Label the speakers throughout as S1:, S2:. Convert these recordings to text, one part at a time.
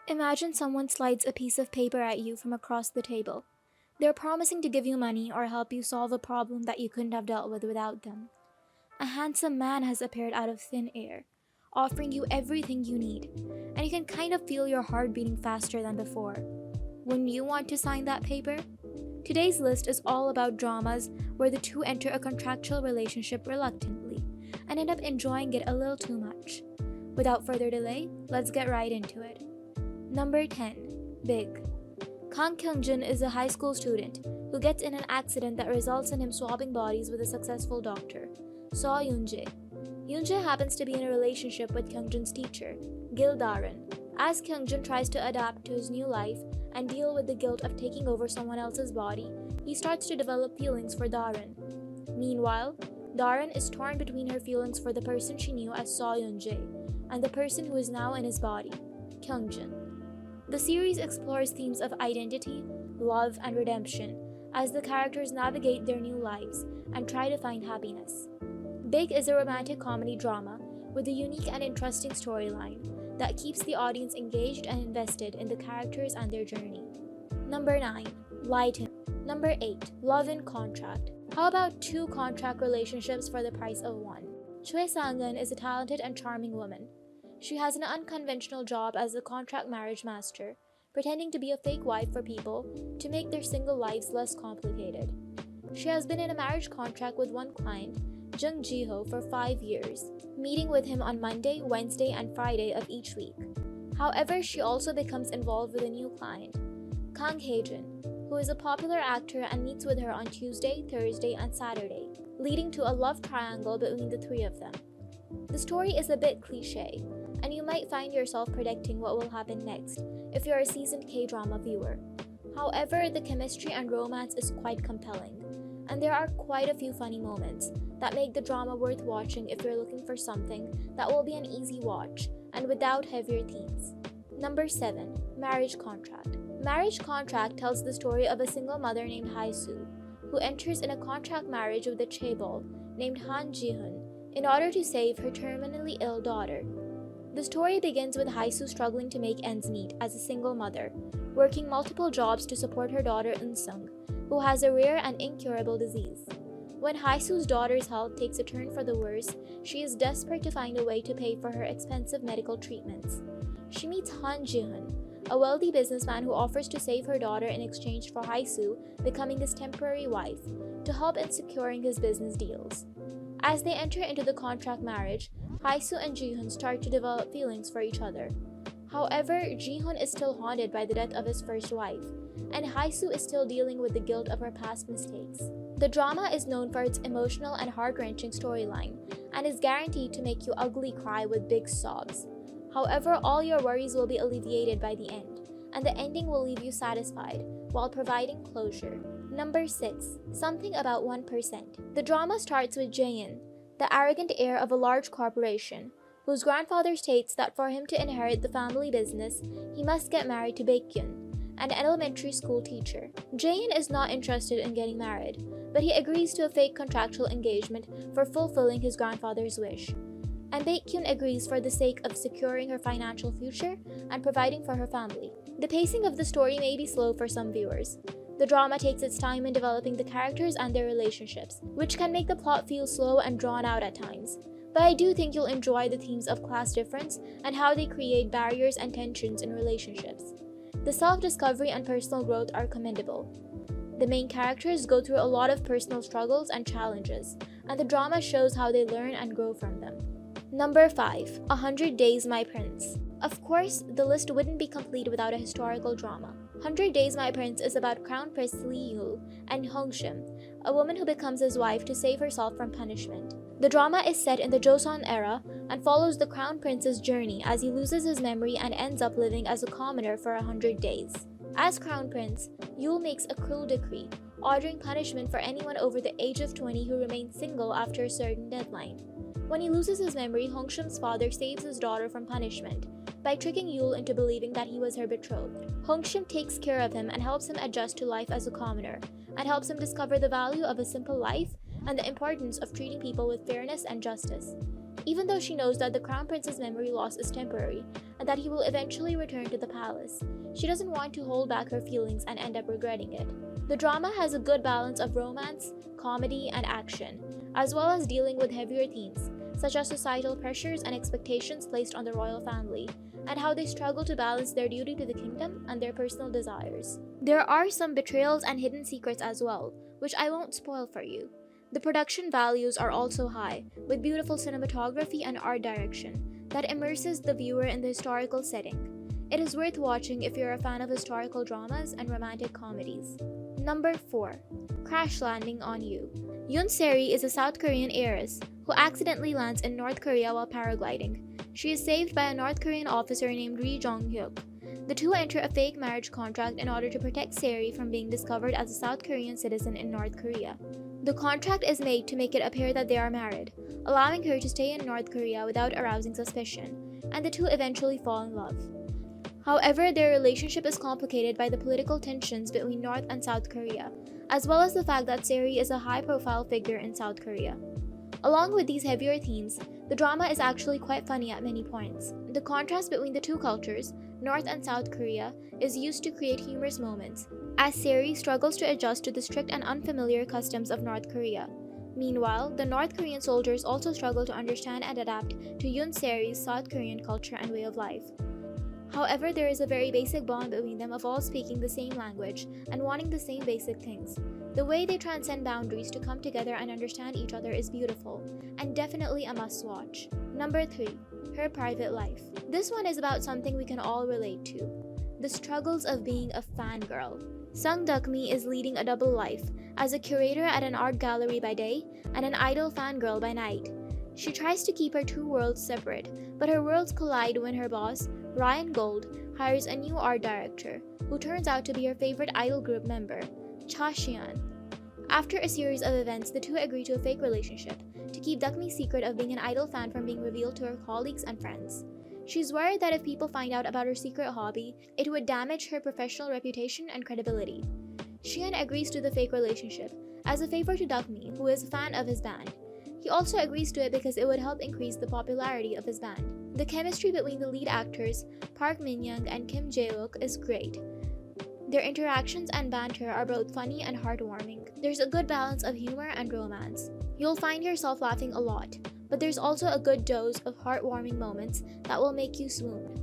S1: Imagine someone slides a piece of paper at you from across the table. They're promising to give you money or help you solve a problem that you couldn't have dealt with without them. A handsome man has appeared out of thin air, offering you everything you need, and you can kind of feel your heart beating faster than before. Wouldn't you want to sign that paper? Today's list is all about dramas where the two enter a contractual relationship reluctantly and end up enjoying it a little too much. Without further delay, let's get right into it. Number 10. Big. Kang Kyung-jin is a high school student who gets in an accident that results in him swapping bodies with a successful doctor, Seo Yoon-jae. Yoon-jae happens to be in a relationship with Kyung-jin's teacher, Gil Darin. As Kyung-jin tries to adapt to his new life and deal with the guilt of taking over someone else's body, he starts to develop feelings for Darin. Meanwhile, Darin is torn between her feelings for the person she knew as Seo Yoon-jae and the person who is now in his body, Kyung-jin. The series explores themes of identity, love, and redemption as the characters navigate their new lives and try to find happiness. Big is a romantic comedy drama with a unique and interesting storyline that keeps the audience engaged and invested in the characters and their journey. Number 9. Lighten. Number 8. Love in Contract. How about two contract relationships for the price of one? Choi Sang-eun is a talented and charming woman. She has an unconventional job as a contract marriage master, pretending to be a fake wife for people to make their single lives less complicated. She has been in a marriage contract with one client, Jung Ji-ho, for 5 years, meeting with him on Monday, Wednesday, and Friday of each week. However, she also becomes involved with a new client, Kang Hae-jin, who is a popular actor and meets with her on Tuesday, Thursday, and Saturday, leading to a love triangle between the three of them. The story is a bit cliché, and you might find yourself predicting what will happen next if you're a seasoned K-drama viewer. However, the chemistry and romance is quite compelling, and there are quite a few funny moments that make the drama worth watching if you're looking for something that will be an easy watch and without heavier themes. Number 7. Marriage Contract. Marriage Contract tells the story of a single mother named Hae-soo, who enters in a contract marriage with a chaebol named Han Ji-hoon in order to save her terminally ill daughter. The story begins with Hae-soo struggling to make ends meet as a single mother, working multiple jobs to support her daughter Eun-sung, who has a rare and incurable disease. When Hae-soo's daughter's health takes a turn for the worse, she is desperate to find a way to pay for her expensive medical treatments. She meets Han Ji-hoon, a wealthy businessman who offers to save her daughter in exchange for Hae-soo becoming his temporary wife, to help in securing his business deals. As they enter into the contract marriage, Hae-soo and Ji-hoon start to develop feelings for each other. However, Ji-hoon is still haunted by the death of his first wife, and Hae-soo is still dealing with the guilt of her past mistakes. The drama is known for its emotional and heart-wrenching storyline, and is guaranteed to make you ugly cry with big sobs. However, all your worries will be alleviated by the end, and the ending will leave you satisfied while providing closure. Number 6. Something About 1%. The drama starts with Jae-in, the arrogant heir of a large corporation, whose grandfather states that for him to inherit the family business, he must get married to Baekhyun, an elementary school teacher. Jae-in is not interested in getting married, but he agrees to a fake contractual engagement for fulfilling his grandfather's wish. And Baekhyun agrees for the sake of securing her financial future and providing for her family. The pacing of the story may be slow for some viewers. The drama takes its time in developing the characters and their relationships, which can make the plot feel slow and drawn out at times. But I do think you'll enjoy the themes of class difference and how they create barriers and tensions in relationships. The self-discovery and personal growth are commendable. The main characters go through a lot of personal struggles and challenges, and the drama shows how they learn and grow from them. Number 5. 100 Days My Prince. Of course, the list wouldn't be complete without a historical drama. 100 Days My Prince is about Crown Prince Lee Yul and Hong Shim, a woman who becomes his wife to save herself from punishment. The drama is set in the Joseon era and follows the Crown Prince's journey as he loses his memory and ends up living as a commoner for 100 days. As Crown Prince, Yul makes a cruel decree, ordering punishment for anyone over the age of 20 who remains single after a certain deadline. When he loses his memory, Hong Shim's father saves his daughter from punishment by tricking Yul into believing that he was her betrothed. Hong Shim takes care of him and helps him adjust to life as a commoner, and helps him discover the value of a simple life and the importance of treating people with fairness and justice. even though she knows that the crown prince's memory loss is temporary and that he will eventually return to the palace. She doesn't want to hold back her feelings and end up regretting it. The drama has a good balance of romance, comedy, and action, as well as dealing with heavier themes, such as societal pressures and expectations placed on the royal family, and how they struggle to balance their duty to the kingdom and their personal desires. There are some betrayals and hidden secrets as well, which I won't spoil for you. The production values are also high, with beautiful cinematography and art direction that immerses the viewer in the historical setting. It is worth watching if you're a fan of historical dramas and romantic comedies. Number 4. Crash Landing on You. Yoon Seri is a South Korean heiress who accidentally lands in North Korea while paragliding. She is saved by a North Korean officer named Ri Jong-hyuk. The two enter a fake marriage contract in order to protect Seri from being discovered as a South Korean citizen in North Korea. The contract is made to make it appear that they are married, allowing her to stay in North Korea without arousing suspicion, and the two eventually fall in love. However, their relationship is complicated by the political tensions between North and South Korea, as well as the fact that Seri is a high-profile figure in South Korea. Along with these heavier themes, the drama is actually quite funny at many points. The contrast between the two cultures, North and South Korea, is used to create humorous moments, as Seri struggles to adjust to the strict and unfamiliar customs of North Korea. Meanwhile, the North Korean soldiers also struggle to understand and adapt to Yoon Seri's South Korean culture and way of life. However, there is a very basic bond between them of all speaking the same language and wanting the same basic things. The way they transcend boundaries to come together and understand each other is beautiful, and definitely a must-watch. Number 3. Her Private Life. This one is about something we can all relate to: the struggles of being a fangirl. Sung Duk-mi is leading a double life, as a curator at an art gallery by day and an idol fangirl by night. She tries to keep her two worlds separate, but her worlds collide when her boss, Ryan Gold, hires a new art director, who turns out to be her favorite idol group member, Cha Xian. After a series of events, the two agree to a fake relationship to keep Duk-mi's secret of being an idol fan from being revealed to her colleagues and friends. She's worried that if people find out about her secret hobby, it would damage her professional reputation and credibility. Xian agrees to the fake relationship as a favor to Duk-mi, who is a fan of his band. He also agrees to it because it would help increase the popularity of his band. The chemistry between the lead actors, Park Min-young and Kim Jae-wook, is great. Their interactions and banter are both funny and heartwarming. There's a good balance of humor and romance. You'll find yourself laughing a lot, but there's also a good dose of heartwarming moments that will make you swoon.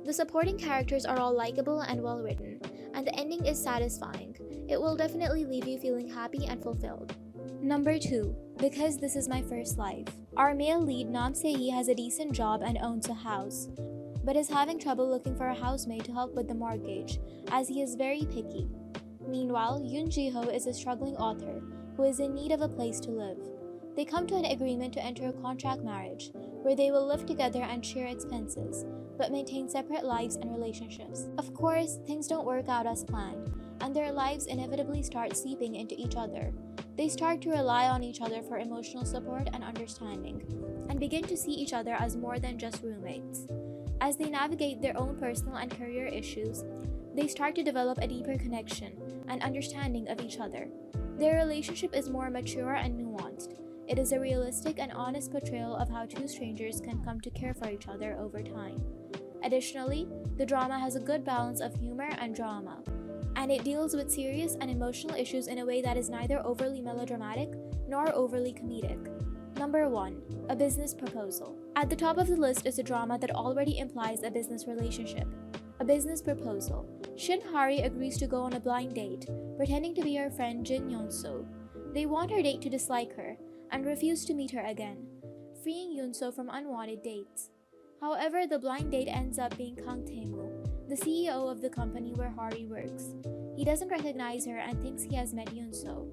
S1: The supporting characters are all likable and well written, and the ending is satisfying. It will definitely leave you feeling happy and fulfilled. Number 2. Because This Is My First Life. Our male lead Nam Se-hee has a decent job and owns a house, but is having trouble looking for a housemaid to help with the mortgage, as he is very picky. Meanwhile, Yoon Ji-ho is a struggling author who is in need of a place to live. They come to an agreement to enter a contract marriage, where they will live together and share expenses, but maintain separate lives and relationships. Of course, things don't work out as planned, and their lives inevitably start seeping into each other. They start to rely on each other for emotional support and understanding, and begin to see each other as more than just roommates. As they navigate their own personal and career issues, they start to develop a deeper connection and understanding of each other. Their relationship is more mature and nuanced. It is a realistic and honest portrayal of how two strangers can come to care for each other over time. Additionally, the drama has a good balance of humor and drama, and it deals with serious and emotional issues in a way that is neither overly melodramatic nor overly comedic. Number 1. A Business Proposal. At the top of the list is a drama that already implies a business relationship. A Business Proposal. Shin Hari agrees to go on a blind date, pretending to be her friend Jin Yeon-so. They want her date to dislike her, and refuse to meet her again, freeing Yeon-so from unwanted dates. However, the blind date ends up being Kang Tae-moo, the CEO of the company where Hari works. He doesn't recognize her and thinks he has met Yeon-so.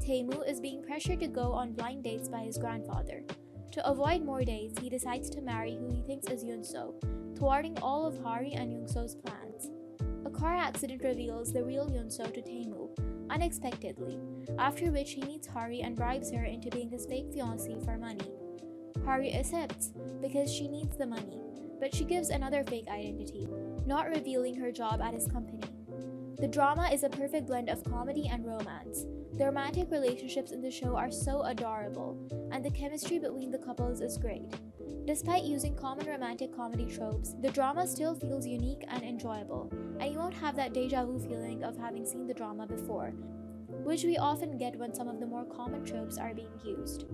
S1: Tae-moo is being pressured to go on blind dates by his grandfather. To avoid more dates, he decides to marry who he thinks is Yeon-so, thwarting all of Hari and Yeon-so's plans. A car accident reveals the real Yeon-so to Tae-moo, unexpectedly, after which he meets Hari and bribes her into being his fake fiancée for money. Hari accepts because she needs the money, but she gives another fake identity, not revealing her job at his company. The drama is a perfect blend of comedy and romance. The romantic relationships in the show are so adorable, and the chemistry between the couples is great. Despite using common romantic comedy tropes, the drama still feels unique and enjoyable, and you won't have that deja vu feeling of having seen the drama before, which we often get when some of the more common tropes are being used.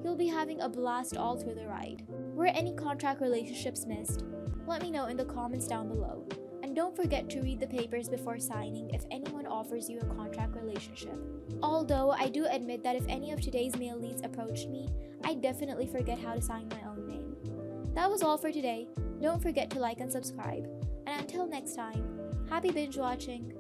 S1: You'll be having a blast all through the ride. Were any contract relationships missed? Let me know in the comments down below. And don't forget to read the papers before signing if anyone offers you a contract relationship. Although I do admit that if any of today's male leads approached me, I'd definitely forget how to sign my own name. That was all for today. Don't forget to like and subscribe. And until next time, happy binge watching!